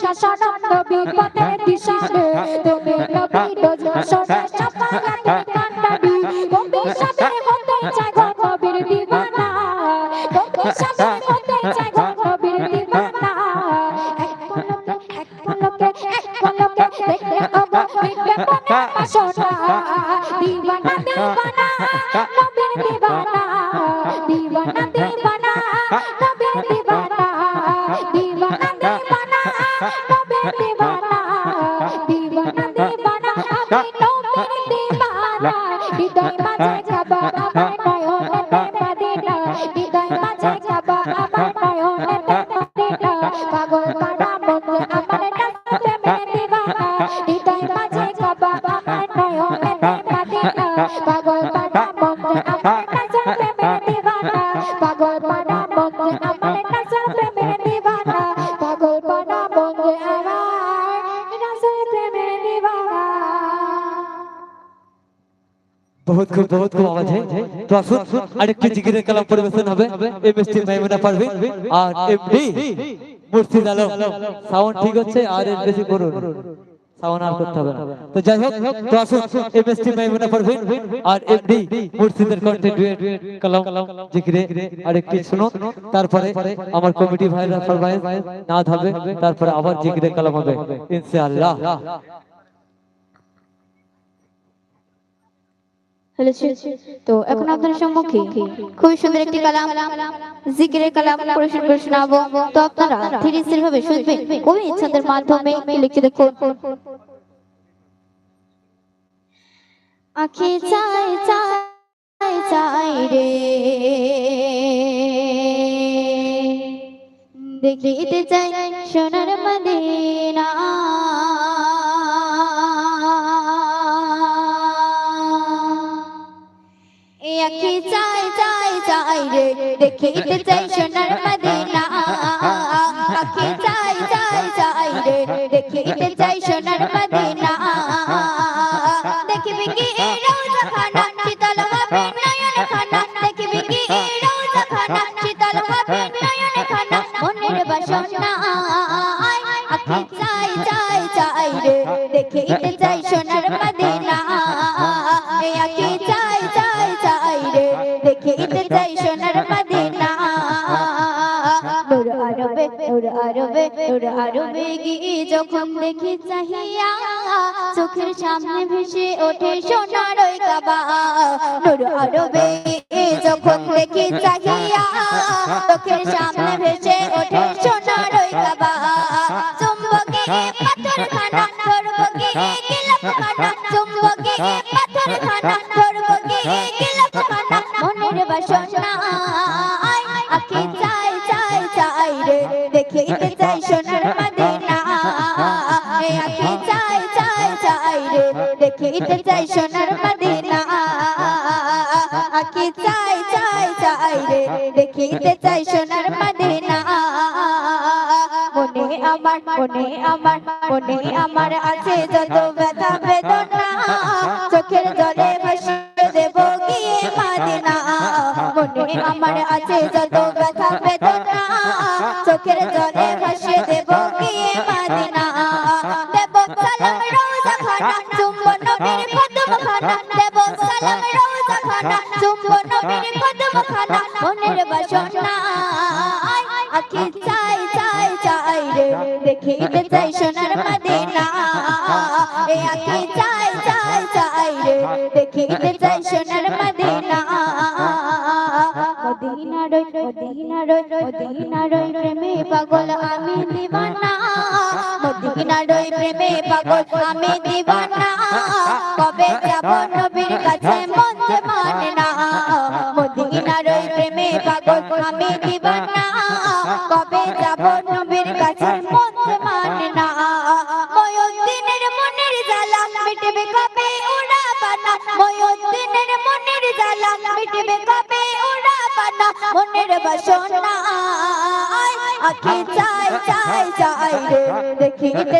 শাসন নবী পথের দিশা রে তুমি নবী দোজো সোনা সাফায়াতে কান্ডাবি তুমি সাথে হতে চাই গো নবীর দিওয়ানা তুমি সাথে হতে চাই গো নবীর দিওয়ানা এক পলকে দেখলে ওগো মিটবে মনে বাসনা দিওয়ানা দিওয়ানা নবীর দিওয়ানা দিওয়ানা দিওয়ানা নবীর দিওয়ানা দিওয়ানা দিওয়ানা নবীর দিওয়ানা দিওয়ানা দিওয়ানা আমি নবীর দিওয়ানা হৃদয় মাঝে কাবা আমার নয়নেতে মদিনা হৃদয় মাঝে কাবা আমার নয়নেতে মদিনা পাগল পাড়া মন আমার নাচতে মেরে দিওয়ানা হৃদয় মাঝে কাবা আমার নয়নেতে মদিনা পাগল পাড়া মন আমার নাচতে মেরে দিওয়ানা পাগল পাড়া মন আমার নাচতে মেরে দিওয়ানা পাগল পাড়া মন আমার নাচতে মেরে দিওয়ানা। बहुत खूब आवाज है तो আসুন আরেকটি জিকিরের কালাম পরিবেশন হবে এমএসটি মাইমুনা পারভিন আর এমডি মুর্শিদ আলম সাউন্ড ঠিক হচ্ছে আর এর বেশি করুন সাউন্ড আর করতে হবে না তো যাই হোক তো আসুন এমএসটি মাইমুনা পারভিন আর এমডি মুর্শিদের কণ্ঠে ডুয়েট কালাম জিকিরে আরেকটি শুনুন তারপরে আমার কমিটি ভাইরা ফরমায়েশ নাত হবে তারপরে আবার জিকিরের কালাম হবে ইনশাআল্লাহ। তো এখন আপনাদের সম্মুখে খুব সুন্দর একটি কালাম জিকিরের কালাম পরিবেশন করে শোনাবো তো আপনারা ধীরে স্থির ভাবে শুনবেন কবি ছন্দের মাধ্যমে লিখে দেখুন। আঁখি চাই চাই চাই রে দেখিতে চাই সোনার মদিনা আঁখি চাই চাই চাই রে দেখিতে চাই সোনার মদিনা আঁখি চাই চাই চাই রে দেখিতে চাই সোনার মদিনা দেখবি কি রওজা খানা শীতল হবে নয়ন খানা দেখবি কি রওজা খানা শীতল হবে নয়ন খানা মনের বাসনা আঁখি চাই চাই চাই রে দেখিতে চাই সোনার মদিনা আঁখি চাই চাই চাই রে দেখিতে চাই সোনার মদিনা নূর আরবে গিয়ে যখন দেখি চাহিয়া চোখের সামনে ভেসে ওঠে সোনার ওই কাবা নূর আরবে যখন দেখি চাহিয়া চোখের সামনে ভেসে ওঠে সোনার ওই কাবা চুম্বকে পাথর খানা ধরবকে গিলাফ খানা চুম্বকে পাথর খানা ধরবকে গিলাফ খানা মনের বাসনা আঁখি চাই চাই চাই রে দেখিতে চাই সোনার মদিনা আঁখি চাই চাই চাই রে দেখিতে চাই সোনার মদিনা আঁখি চাই চাই চাই রে দেখিতে চাই সোনার মদিনা মনে আমার আছে যত ব্যথা বেদনা চোখের জলে ভাসিয়ে দেব গিয়ে মদিনা মনে আমার আছে যত ব্যথা বেদনা চোখের জলে ভাসিয়ে দেব গিয়ে মদিনা দেব সালাম রওজা খানা চুম্বন নবীর কদম খানা দেব সালাম রওজা খানা চুম্বন নবীর কদম খানা মনের বাসনা আঁখি চাই চাই চাই রে দেখিতে চাই সোনার মদিনা আঁখি চাই চাই চাই রে দেখিতে চাই সোনার মদিনা মদিনা রই প্রেমে পাগল আমি দিওয়ানা মদিনা রই প্রেমে পাগল আমি দিওয়ানা কবে যাব নবীর কাছে মন যে মানে না মদিনা রই প্রেমে পাগল আমি দিওয়ানা কবে যাব নবীর কাছে মন যে মানে না ময়ূদ্দিনের মনের জ্বালা মিটবে কবে ওরা বানা ময়ূদ্দিনের মনের জ্বালা মিটবে কবে ওরা বানা মনের বাসনা আঁখি চাই চাই চাই রে দেখিতে